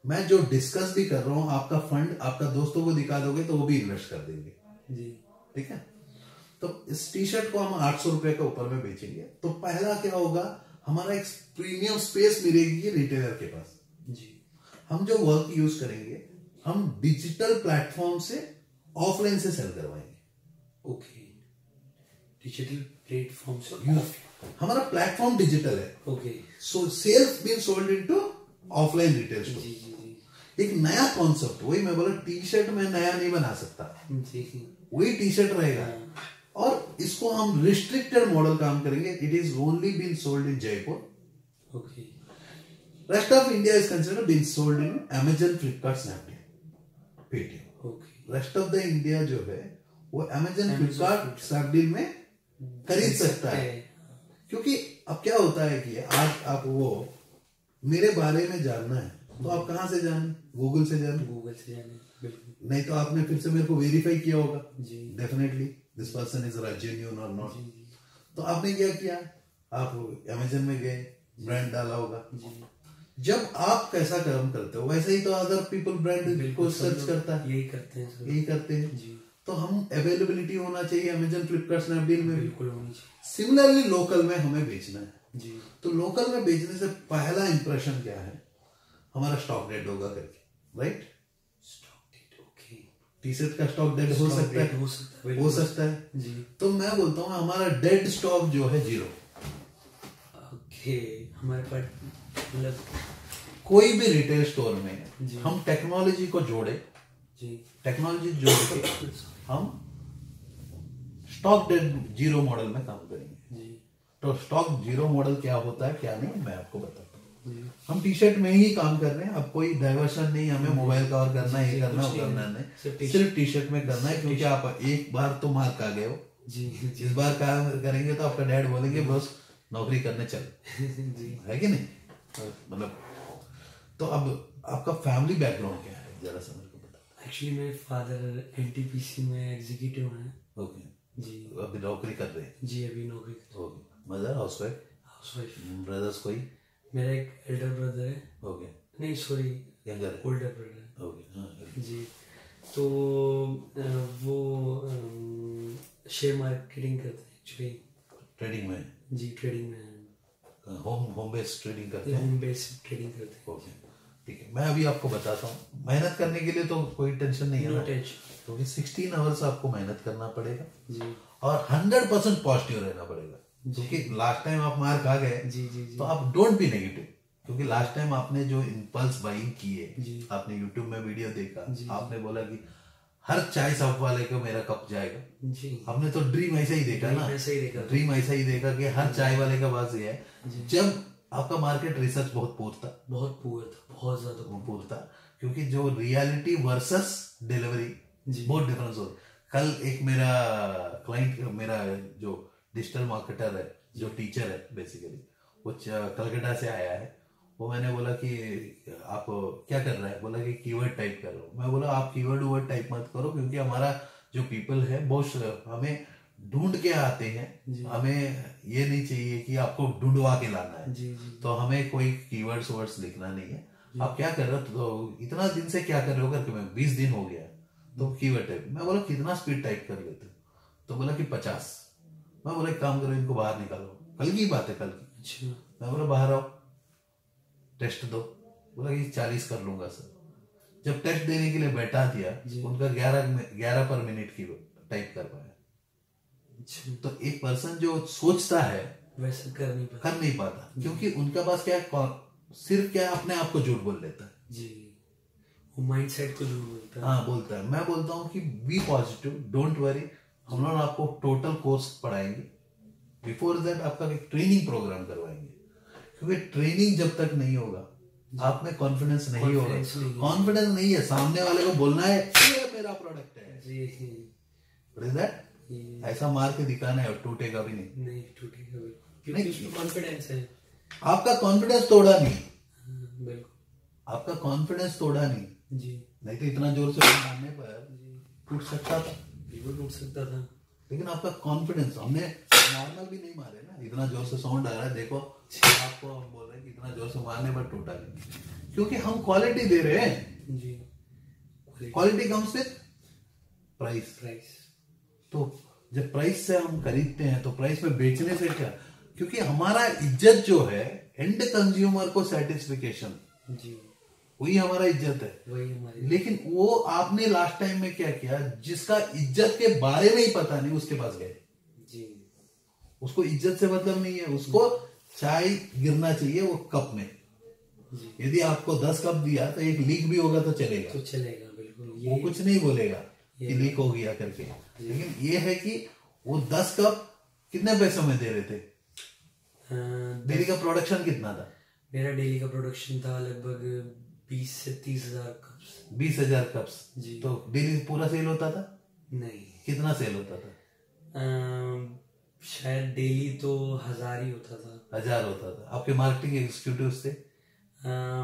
मैं जो डिस्कस भी कर रहा हूँ, आपका फंड आपका दोस्तों को दिखा दोगे तो वो भी इन्वेस्ट कर देंगे, ठीक है। तो इस टी शर्ट को हम 800 रुपए के ऊपर में बेचेंगे, तो पहला क्या होगा, हमारा एक प्रीमियम स्पेस मिलेगी रिटेलर के पास जी। हम जो वर्क यूज करेंगे, हम डिजिटल प्लेटफॉर्म से ऑफलाइन से सेल करवाएंगे। ओके, डिजिटल प्लेटफॉर्म से हमारा प्लेटफॉर्म डिजिटल है। Okay, so sales been sold into offline retail store. एक नया कॉन्सेप्ट, वही मैं बोला, टी शर्ट में नया नहीं बना सकता, वही टी शर्ट रहेगा। और इसको हम रिस्ट्रिक्टेड मॉडल काम करेंगे। It is only been sold in Jaipur. Okay, rest of India is considered been sold in Amazon, Flipkart, Snapdeal, Paytm. Okay, rest of the India जो है वो अमेजन, फ्लिपकार्ट, स्नैपडील में खरीद सकता है। क्योंकि अब क्या होता है कि आज आप वो मेरे बारे में जानना है तो आप कहां से जाने? गूगल से जाने, बिल्कुल। नहीं तो आपने फिर से मेरे को वेरीफाई किया होगा, definitely this person is genuine और नॉट। तो आपने क्या किया, आप अमेजन में गए, ब्रांड डाला होगा। जब आप कैसा काम करते हो वैसे ही तो अदर पीपल ब्रांड को सर्च करता है, यही करते हैं। तो हम अवेलेबिलिटी होना चाहिए अमेजन, फ्लिपकार्ट, स्नैपडील में बिल्कुल होनी चाहिए। सिमिलरली लोकल में हमें बेचना है जी। तो लोकल में बेचने से पहला इंप्रेशन क्या है, हमारा स्टॉक डेड होगा करके, right? Stock dead, okay. T shirt का स्टॉक डेड हो सकता है जी। तो मैं बोलता हूँ हमारा डेड स्टॉक जो है 0। ओके, हमारे पास मतलब कोई भी रिटेल स्टोर में हम टेक्नोलॉजी को जोड़े, टेक्नोलॉजी जोड़ के हम स्टॉक डेड 0 मॉडल में काम करेंगे। तो स्टॉक 0 मॉडल क्या होता है क्या नहीं, मैं आपको बताता हूँ। हम टी शर्ट में ही काम कर रहे हैं, अब कोई डाइवर्शन नहीं, हमें मोबाइल कवर करना है, ये करना वो करना नहीं, सिर्फ टी शर्ट में करना है। क्योंकि आप एक बार तो मार्क आ गए हो, इस बार काम करेंगे तो आपका डैड बोलेंगे बस नौकरी करने चल, है कि नहीं? मतलब तो अब आपका फैमिली बैकग्राउंड क्या है, जरा सा मेरे को बता। एक्चुअली मेरे फादर एनटीपीसी में एग्जीक्यूटिव हैं। ओके जी, अभी नौकरी कर रहे हैं? जी, अभी नौकरी कर रहे हैं। Okay, mother housewife? ब्रदर्स कोई? मेरा एक एल्डर ब्रदर है। ओके, नहीं sorry, younger, older brother. Okay, हाँ जी। तो वो शेयर मार्केटिंग करते हैं एक्चुअली। ट्रेडिंग में? जी, ट्रेडिंग में। होम बेस्ड ट्रेडिंग करते हैं? होम बेस्ड ट्रेडिंग करते हैं। ओके, ठीक है। मैं अभी आपको बताता हूँ, मेहनत करने के लिए तो कोई टेंशन नहीं है ना, क्योंकि 16 आवर्स आपको मेहनत करना पड़ेगा जी। और 100% पॉजिटिव रहना पड़ेगा। क्योंकि लास्ट टाइम आप मार्क आ गए जी, जी, तो आप डोंट बी नेगेटिव। क्योंकि लास्ट टाइम आपने जो इम्पल्स बाइंग किए, आपने यूट्यूब में वीडियो देखा, आपने बोला कि हर चाय शॉप वाले को मेरा कप जाएगा। जी। हमने तो ड्रीम ऐसा ही देखा ना, ऐसा ही देखा, ड्रीम ऐसा ही देखा कि हर चाय वाले का पास ये है। जब आपका मार्केट रिसर्च बहुत पुअर था, बहुत पुअर था, बहुत ज्यादा पुअर था, क्योंकि जो रियलिटी वर्सेस डिलीवरी बहुत डिफरेंस हो। कल एक मेरा क्लाइंट, मेरा जो डिजिटल मार्केटर है, जो टीचर है बेसिकली, वो कलकत्ता से आया है। वो मैंने बोला कि आप क्या कर रहे हैं, बोला कि कीवर्ड टाइप कर रहा हूँ। मैं बोला आप कीवर्ड वर्ड टाइप मत करो, क्योंकि हमारा जो पीपल है बहुत हमें ढूंढ के आते हैं, हमें ये नहीं चाहिए कि आपको ढूंढवा के लाना है। तो हमें कोई कीवर्ड्स वर्ड्स लिखना नहीं है। आप क्या कर रहे हो, तो इतना दिन से क्या कर रहे हो करके, मैं 20 दिन हो गया, तो कीवर्ड टाइप। मैं बोला कितना स्पीड टाइप कर लेते हो, तो बोला कि 50। मैं बोला एक काम करो, इनको बाहर निकालो, कल की बात है, कल की। मैं बोला बाहर आओ, टेस्ट दो। बोला कि 40 कर लूंगा सर। जब टेस्ट देने के लिए बैठा दिया, उनका 11 पर मिनट की टाइप कर पाया। तो एक पर्सन जो सोचता है वैसे कर नहीं पाता, क्योंकि उनका पास क्या है, सिर्फ क्या अपने आप को झूठ बोल लेता है जी, वो माइंडसेट को झूठ बोलता है। हाँ बोलता है। मैं बोलता हूँ कि बी पॉजिटिव, डोंट वरी, हम लोग आपको टोटल कोर्स पढ़ाएंगे। बिफोर दैट आपका एक ट्रेनिंग प्रोग्राम करवाएंगे, क्योंकि ट्रेनिंग जब तक नहीं होगा, आप में कॉन्फिडेंस नहीं होगा। कॉन्फिडेंस नहीं है, सामने वाले को बोलना है ये मेरा प्रोडक्ट है जी, ऐसा मार के दिखाना है, और टूटेगा भी नहीं टूटेगा भी, क्योंकि कॉन्फिडेंस है। आपका कॉन्फिडेंस तोड़ा नहीं, बिल्कुल आपका कॉन्फिडेंस तोड़ा नहीं जी, नहीं तो इतना जोर से मारने पर टूट सकता था, बिल्कुल टूट सकता था। लेकिन आपका कॉन्फिडेंस, हमने नॉर्मल भी नहीं मारे ना, इतना जोर से साउंड आ रहा है, देखो आपको हम बोल रहे हैं कि इतना जोर से मारने पर टूटा नहीं, क्योंकि हम क्वालिटी दे रहे हैं जी। Quality comes with price. तो जब प्राइस से हम खरीदते हैं, तो प्राइस में बेचने से क्या, क्योंकि हमारा इज्जत जो है एंड कंज्यूमर को सेटिस्फिकेशन जी, वही हमारा इज्जत है, वही हमारी। लेकिन वो आपने लास्ट टाइम में क्या किया, जिसका इज्जत के बारे में ही पता नहीं उसके पास गए जी, उसको इज्जत से मतलब नहीं है, उसको चाय गिरना चाहिए वो कप में। यदि आपको 10 कप दिया तो एक लीक भी होगा तो चलेगा, बिल्कुल, वो कुछ नहीं बोलेगा कि लीक हो गया करके। लेकिन ये है कि वो 10 कप कितने पैसों में दे रहे थे, डेली का प्रोडक्शन कितना था? मेरा डेली का प्रोडक्शन था लगभग 20 से 30 हजार कप्स। 20,000 कप्स जी। तो डेली पूरा सेल होता था? नहीं। कितना सेल होता था? शायद डेली तो 1000 ही होता था। 1000 होता था। आपके मार्केटिंग एग्जीक्यूटिव थे?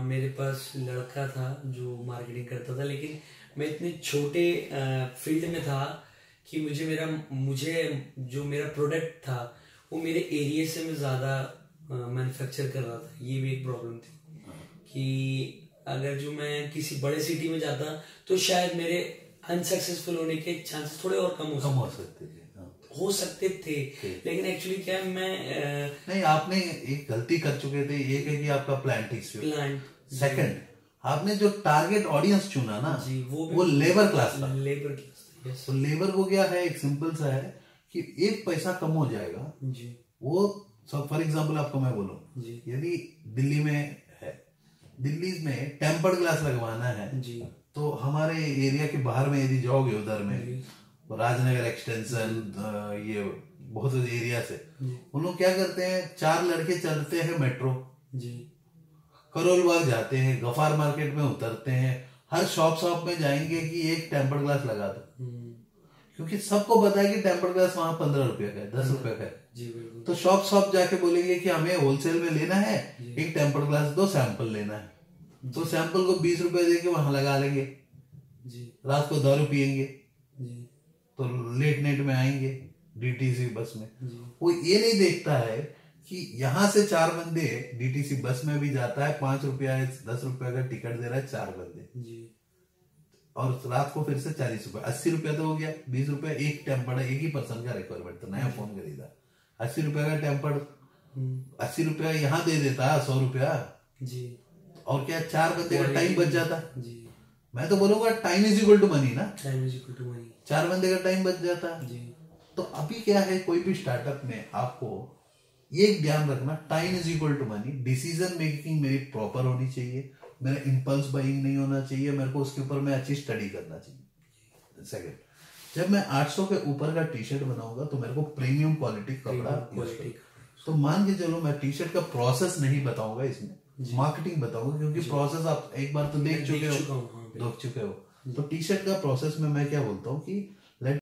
मेरे पास लड़का था जो मार्केटिंग करता था, लेकिन मैं इतने छोटे फील्ड में था कि मुझे जो मेरा प्रोडक्ट था वो मेरे एरिया से मैं ज्यादा मैन्युफैक्चर कर रहा था। ये भी एक प्रॉब्लम थी कि अगर जो मैं किसी बड़े सिटी में जाता तो शायद मेरे अनसक्सेसफुल होने के चांसेस थोड़े और कम हो सकते थे। लेकिन एक्चुअली क्या है, मैं नहीं, आपने एक गलती कर चुके थे। एक है कि आपका प्लांट सेकंड, आपने जो टारगेट ऑडियंस चुना ना जी, वो लेबर क्लास था। तो लेबर को क्या है, एक सिंपल सा है कि एक पैसा कम हो जाएगा जी। वो सब फॉर एग्जांपल आपको मैं बोलूं, यदि दिल्ली में है, दिल्ली में टेम्पर्ड ग्लास लगवाना है जी, तो हमारे एरिया के बाहर में यदि जाओगे उधर में राजनगर एक्सटेंशन, ये बहुत एरिया से उन लोग क्या करते हैं, 4 लड़के चलते हैं मेट्रो जी, करोल बाग जाते हैं, गफार मार्केट में उतरते हैं, हर शॉप में जाएंगे कि एक टेम्पर्ड ग्लास लगा दो, क्योंकि सबको पता है कि टेम्पर्ड ग्लास वहां 15 रुपए का है, 10 रुपए का है जी। तो शॉप जाके बोलेंगे कि हमें होलसेल में लेना है, एक टेम्पर्ड ग्लास दो, सैंपल लेना है। तो सैंपल को 20 रुपए देके वहां लगा लेंगे जी, रात को दारू पियेंगे जी, तो लेट नाइट में आएंगे डीटीसी बस में। वो ये नहीं देखता है कि यहाँ से 4 बंदे डीटीसी बस में भी जाता है, 5 रुपया 10 रुपया का टिकट दे रहा है 4 बंदे जी, और रात को फिर से 40 रुपया, 80 रुपया तो हो गया। 20 रुपया एक टेम्पर्ड है, एक ही पर्सन का रिक्वायरमेंट, तो नया फोन खरीदा, 80 रुपया का टेम्पर्ड, 80 रुपया यहाँ दे देता, 100 रुपया जी, और क्या 4 बंदे का टाइम बच जाता जी। मैं तो बोलूंगा time is equal to money ना, time is equal to money, 4 बंदे का टाइम बच जाता जी। तो अभी क्या है, कोई भी स्टार्टअप में आपको ये ध्यान रखना, time is equal to money. Decision making मेरी प्रॉपर होनी चाहिए, मेरा इंपल्स बाइंग नहीं होना चाहिए, मेरे को उसके ऊपर मैं अच्छी स्टडी करना चाहिए। सेकंड, जब मैं 800 के ऊपर का टी शर्ट बनाऊंगा तो मेरे को प्रीमियम क्वालिटी कपड़ा यूज करना। तो मान के चलो मैं टी शर्ट का प्रोसेस नहीं बताऊंगा इसमें, मार्केटिंग बताऊंगा, क्योंकि प्रोसेस आप एक बार तो देख चुके हो। तो टी शर्ट का प्रोसेस में मैं क्या बोलता हूँ कि